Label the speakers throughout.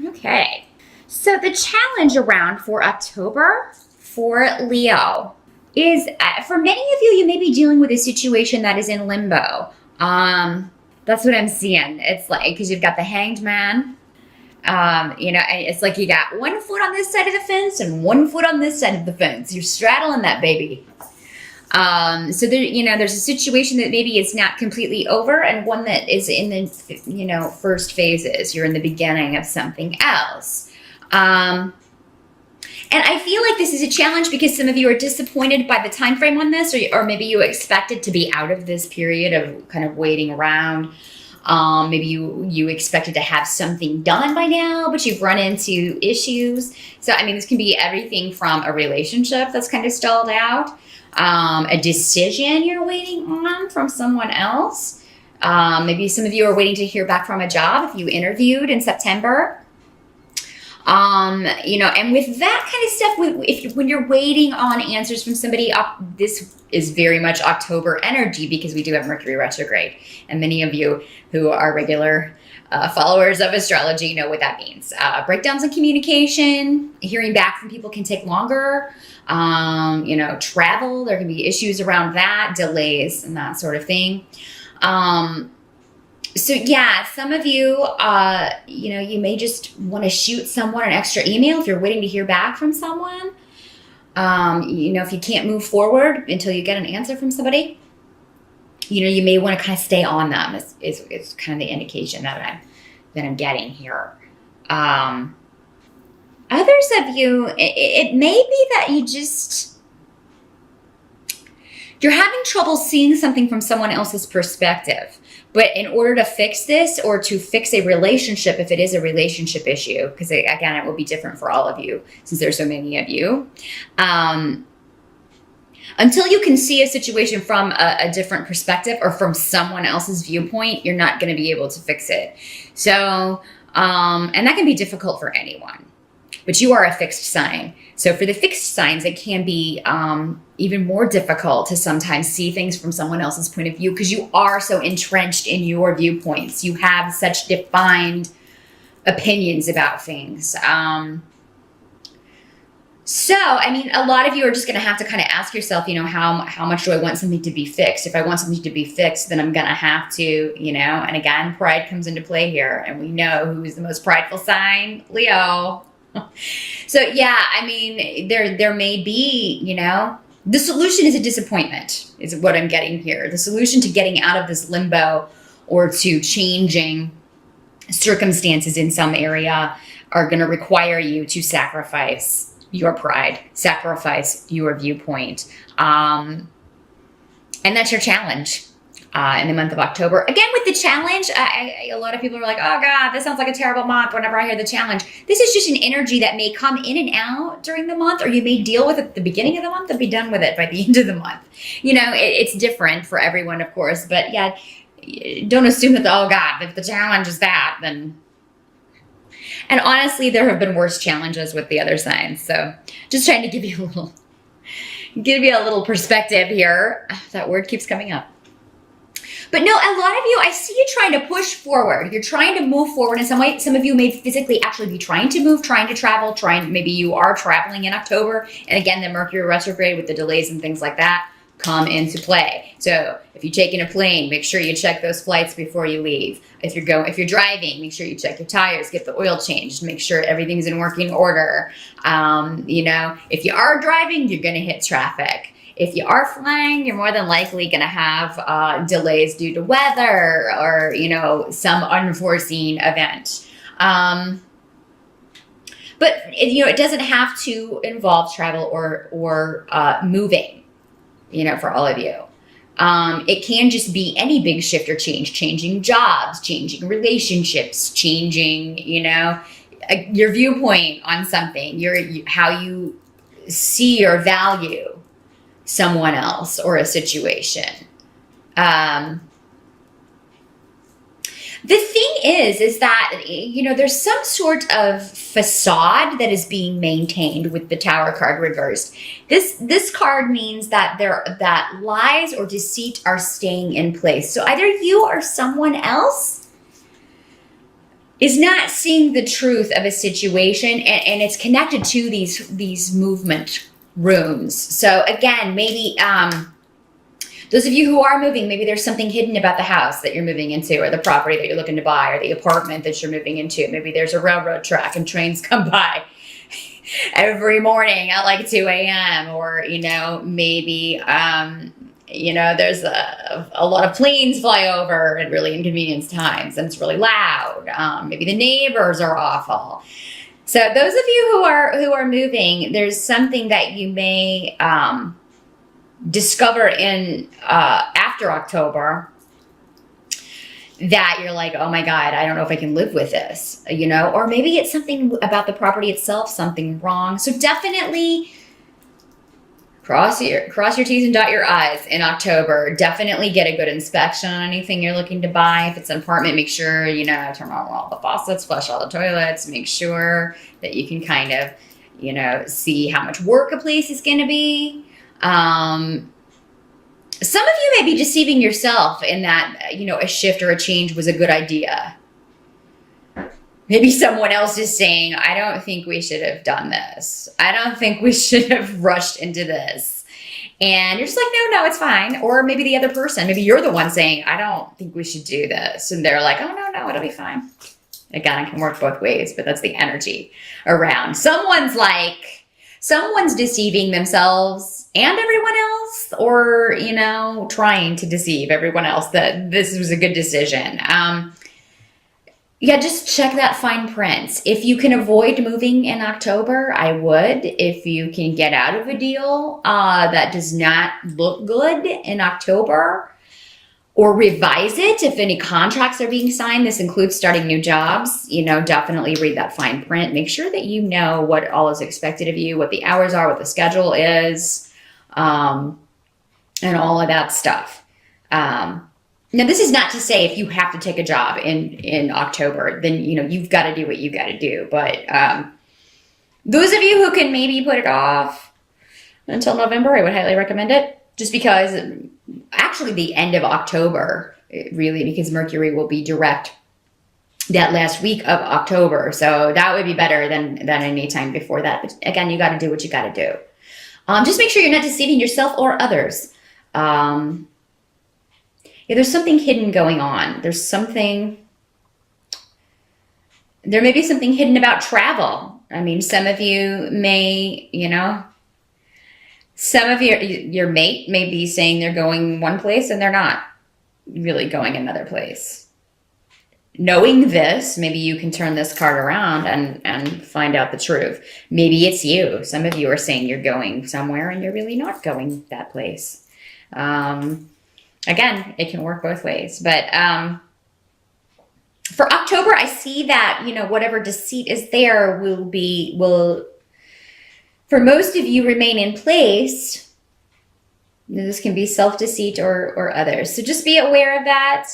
Speaker 1: Okay. So the challenge around for October for Leo is for many of you, you may be dealing with a situation that is in limbo. That's what I'm seeing. It's like, because you've got the Hanged Man. And it's like you got one foot on this side of the fence and one foot on this side of the fence. You're straddling that baby. So there's a situation that maybe it's not completely over, and one that is in the, first phases. You're in the beginning of something else. And I feel like this is a challenge because some of you are disappointed by the time frame on this, or maybe you expected to be out of this period of kind of waiting around. Maybe you expected to have something done by now, but you've run into issues. So, this can be everything from a relationship that's kind of stalled out, a decision you're waiting on from someone else. Maybe some of you are waiting to hear back from a job if you interviewed in September. And with that kind of stuff, when you're waiting on answers from somebody, this is very much October energy because we do have Mercury retrograde. And many of you who are regular followers of astrology know what that means. Breakdowns in communication, hearing back from people can take longer. Travel, there can be issues around that, delays and that sort of thing. So yeah, some of you, you may just want to shoot someone an extra email if you're waiting to hear back from someone. If you can't move forward until you get an answer from somebody, you may want to kind of stay on them. Is kind of the indication that I'm getting here. Others of you, it may be that you're having trouble seeing something from someone else's perspective. But in order to fix this, or to fix a relationship, if it is a relationship issue, because again, it will be different for all of you since there's so many of you, until you can see a situation from a different perspective or from someone else's viewpoint, you're not going to be able to fix it. So, and that can be difficult for anyone. But you are a fixed sign. So for the fixed signs, it can be even more difficult to sometimes see things from someone else's point of view because you are so entrenched in your viewpoints. You have such defined opinions about things. A lot of you are just going to have to kind of ask yourself, how much do I want something to be fixed? If I want something to be fixed, then I'm going to have to, and again, pride comes into play here. And we know who is the most prideful sign, Leo. So yeah, there may be, the solution is a disappointment is what I'm getting here. The solution to getting out of this limbo or to changing circumstances in some area are going to require you to sacrifice your pride, sacrifice your viewpoint. And that's your challenge. In the month of October. Again, with the challenge, a lot of people are like, oh God, this sounds like a terrible month whenever I hear the challenge. This is just an energy that may come in and out during the month, or you may deal with it at the beginning of the month and be done with it by the end of the month. It's different for everyone, of course, but yeah, don't assume that, oh God, if the challenge is that, then... And honestly, there have been worse challenges with the other signs, so just trying to give you a little perspective here. That word keeps coming up. But no, a lot of you, I see you trying to push forward. You're trying to move forward in some way. Some of you may physically actually be trying to move, trying to travel, maybe you are traveling in October. And again, the Mercury retrograde with the delays and things like that come into play. So if you're taking a plane, make sure you check those flights before you leave. If you're driving, make sure you check your tires, get the oil changed, make sure everything's in working order. If you are driving, you're going to hit traffic. If you are flying, you're more than likely going to have delays due to weather or, some unforeseen event. But it doesn't have to involve travel or moving, for all of you. It can just be any big shift or change, changing jobs, changing relationships, changing, your viewpoint on something, how you see or value someone else or a situation. The thing is that, there's some sort of facade that is being maintained with the Tower card reversed. This card means that that lies or deceit are staying in place. So either you or someone else is not seeing the truth of a situation, and it's connected to these movement runes. So again, maybe those of you who are moving, maybe there's something hidden about the house that you're moving into, or the property that you're looking to buy, or the apartment that you're moving into. Maybe there's a railroad track and trains come by every morning at like 2 a.m. Or, maybe, there's a lot of planes fly over at really inconvenient times and it's really loud. Maybe the neighbors are awful. So those of you who are moving, there's something that you may discover in after October that you're like, oh my God, I don't know if I can live with this, or maybe it's something about the property itself, something wrong. So definitely cross your T's and dot your I's in October. Definitely get a good inspection on anything you're looking to buy. If it's an apartment, make sure, turn on all the faucets, flush all the toilets, make sure that you can kind of, see how much work a place is going to be. Some of you may be deceiving yourself in that, a shift or a change was a good idea. Maybe someone else is saying, I don't think we should have done this. I don't think we should have rushed into this. And you're just like, no, it's fine. Or maybe the other person, maybe you're the one saying, I don't think we should do this. And they're like, oh, no, it'll be fine. Again, it can work both ways, but that's the energy around. Someone's deceiving themselves and everyone else, or, trying to deceive everyone else that this was a good decision. Just check that fine print. If you can avoid moving in October, I would. If you can get out of a deal that does not look good in October, or revise it if any contracts are being signed. This includes starting new jobs. Definitely read that fine print. Make sure that you know what all is expected of you, what the hours are, what the schedule is, and all of that stuff. Now, this is not to say if you have to take a job in October, then, you've got to do what you got to do. But those of you who can maybe put it off until November, I would highly recommend it. Just because actually the end of October, really, because Mercury will be direct that last week of October. So that would be better than any time before that. But again, you got to do what you got to do. Just make sure you're not deceiving yourself or others. There's something hidden going on. There may be something hidden about travel. I mean, some of you may, some of your mate may be saying they're going one place and they're not really going another place. Knowing this, maybe you can turn this card around and find out the truth. Maybe it's you. Some of you are saying you're going somewhere and you're really not going that place. Again, it can work both ways. But for October, I see that, whatever deceit is there will, for most of you, remain in place. This can be self-deceit or others. So just be aware of that,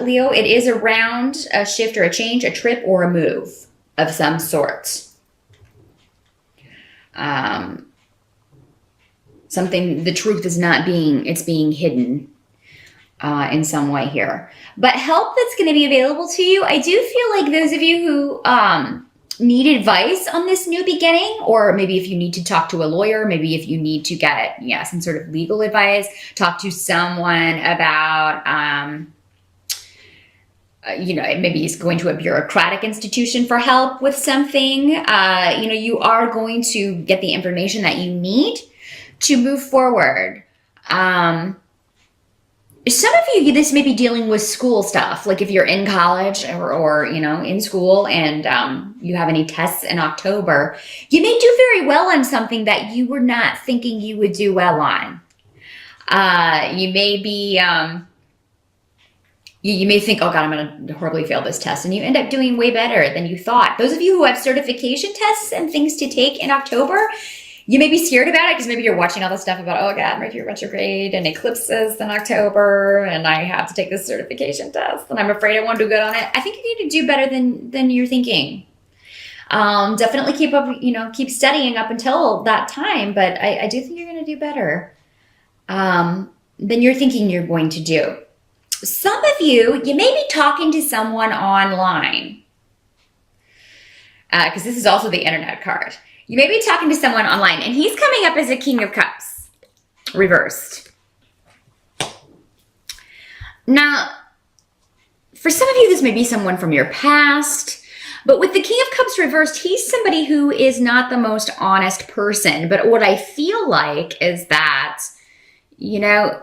Speaker 1: Leo. It is around a shift or a change, a trip or a move of some sort. Something, the truth is not it's being hidden in some way here. But help that's going to be available to you. I do feel like those of you who need advice on this new beginning, or maybe if you need to talk to a lawyer, maybe if you need to get some sort of legal advice, talk to someone about maybe he's going to a bureaucratic institution for help with something. You are going to get the information that you need to move forward. Some of you, this may be dealing with school stuff. Like if you're in college or in school and you have any tests in October, you may do very well on something that you were not thinking you would do well on. You may be, you may think, oh God, I'm going to horribly fail this test. And you end up doing way better than you thought. Those of you who have certification tests and things to take in October, you may be scared about it because maybe you're watching all this stuff about, oh God, Mercury retrograde and eclipses in October, and I have to take this certification test, and I'm afraid I won't do good on it. I think you're going to do better than you're thinking. Definitely keep up, keep studying up until that time, but I do think you're going to do better than you're thinking you're going to do. Some of you may be talking to someone online. because this is also the internet card. You may be talking to someone online, and he's coming up as a King of Cups, reversed. Now, for some of you, this may be someone from your past, but with the King of Cups reversed, he's somebody who is not the most honest person. But what I feel like is that, you know,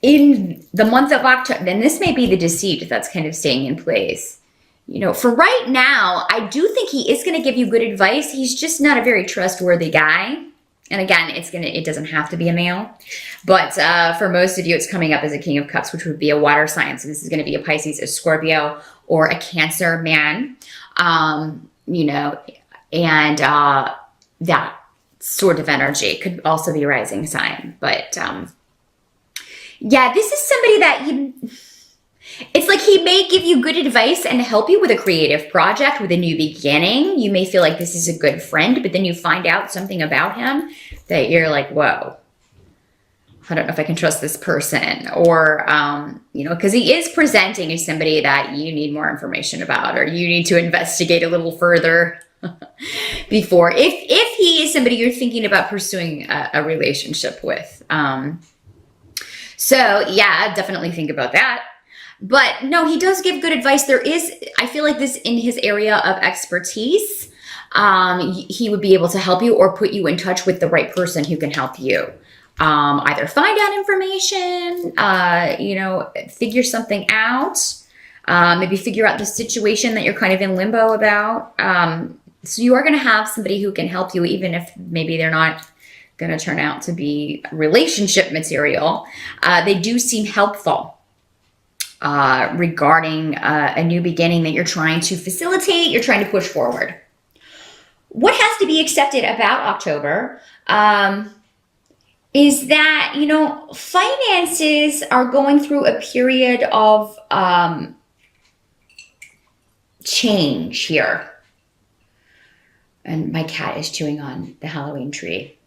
Speaker 1: in the month of October, and this may be the deceit that's kind of staying in place. You know, for right now, I do think he is going to give you good advice. He's just not a very trustworthy guy. And again, it doesn't have to be a male. But for most of you, it's coming up as a King of Cups, which would be a water sign. So this is going to be a Pisces, a Scorpio, or a Cancer man. You know, and that sort of energy could also be a rising sign. But yeah, this is somebody that it's like he may give you good advice and help you with a creative project, with a new beginning. You may feel like this is a good friend, but then you find out something about him that you're like, whoa, I don't know if I can trust this person. Or, you know, because he is presenting as somebody that you need more information about, or you need to investigate a little further before. If he is somebody you're thinking about pursuing a relationship with. So, yeah, definitely think about that. But no, he does give good advice. There is, I feel like this in his area of expertise, he would be able to help you or put you in touch with the right person who can help you. Either find out information, you know, figure something out, maybe figure out the situation that you're kind of in limbo about. So you are going to have somebody who can help you, even if maybe they're not going to turn out to be relationship material. They do seem helpful. Regarding a new beginning that you're trying to facilitate, you're trying to push forward. What has to be accepted about October is that, you know, finances are going through a period of change here. And my cat is chewing on the Halloween tree.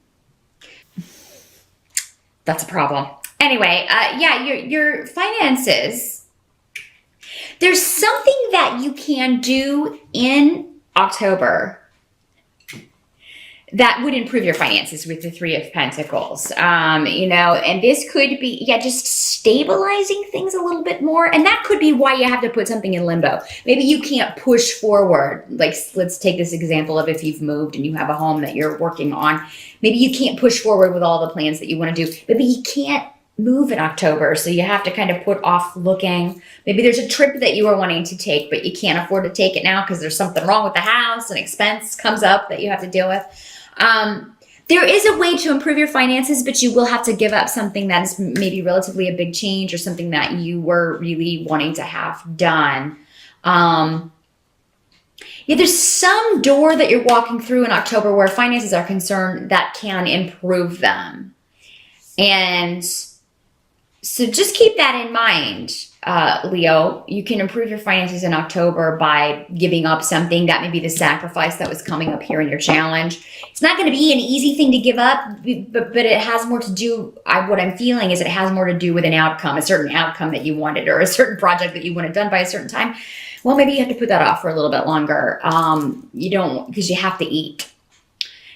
Speaker 1: That's a problem. Anyway, yeah, your finances. There's something that you can do in October that would improve your finances with the Three of Pentacles. You know, and this could be, yeah, just stabilizing things a little bit more. And that could be why you have to put something in limbo. Maybe you can't push forward. Like, let's take this example of if you've moved and you have a home that you're working on. Maybe you can't push forward with all the plans that you want to do. Maybe you can't move in October, so you have to kind of put off looking. Maybe there's a trip that you are wanting to take, but you can't afford to take it now because there's something wrong with the house, an expense comes up that you have to deal with. There is a way to improve your finances, but you will have to give up something that's maybe relatively a big change or something that you were really wanting to have done. Yeah, there's some door that you're walking through in October where finances are concerned that can improve them. And so just keep that in mind, Leo. You can improve your finances in October by giving up something. That may be the sacrifice that was coming up here in your challenge. It's not going to be an easy thing to give up, but it has more to do, what I'm feeling is it has more to do with an outcome, a certain outcome that you wanted, or a certain project that you wanted done by a certain time. Well, maybe you have to put that off for a little bit longer. You don't, because you have to eat.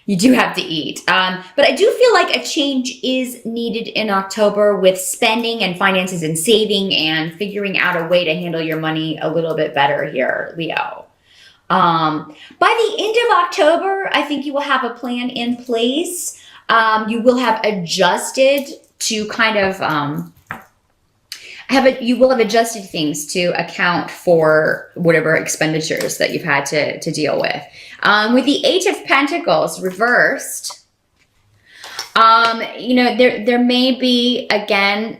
Speaker 1: You do have to eat. But I do feel like a change is needed in October with spending and finances and saving and figuring out a way to handle your money a little bit better here, Leo. By the end of October, I think you will have a plan in place. You will have adjusted to kind of... you will have adjusted things to account for whatever expenditures that you've had to deal with. With the Eight of Pentacles reversed, you know, there may be, again,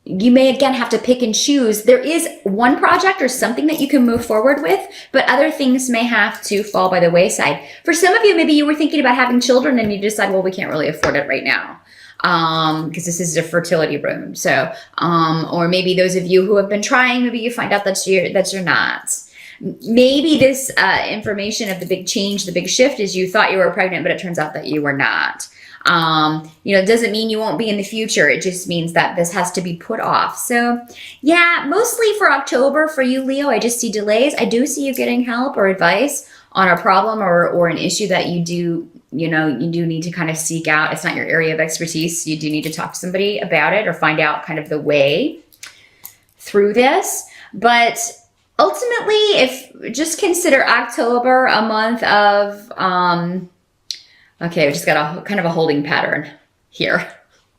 Speaker 1: you may again have to pick and choose. There is one project or something that you can move forward with, but other things may have to fall by the wayside. For some of you, maybe you were thinking about having children and you decide, well, we can't really afford it right now. Because this is a fertility room. So, or maybe those of you who have been trying, maybe you find out that you're not. Maybe this information of the big change, the big shift is you thought you were pregnant, but it turns out that you were not. You know, it doesn't mean you won't be in the future. It just means that this has to be put off. So yeah, mostly for October for you, Leo, I just see delays. I do see you getting help or advice on a problem or an issue that you do, you know, you do need to kind of seek out. It's not your area of expertise. You do need to talk to somebody about it or find out kind of the way through this. But ultimately, if just consider October a month of, okay, we just got a kind of a holding pattern here.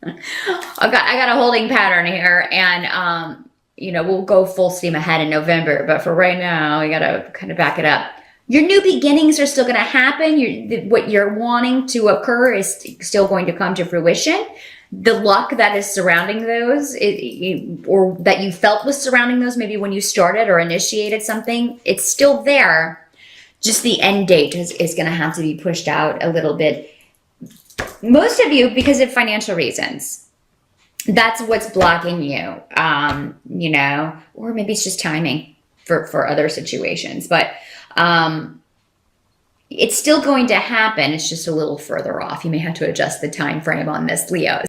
Speaker 1: I got a holding pattern here, and you know, we'll go full steam ahead in November, but for right now, we got to kind of back it up. Your new beginnings are still going to happen. What you're wanting to occur is still going to come to fruition. The luck that is surrounding those, or that you felt was surrounding those, maybe when you started or initiated something, it's still there. Just the end date is going to have to be pushed out a little bit. Most of you, because of financial reasons. That's what's blocking you, you know, or maybe it's just timing for other situations. But it's still going to happen. It's just a little further off. You may have to adjust the time frame on this, Leo.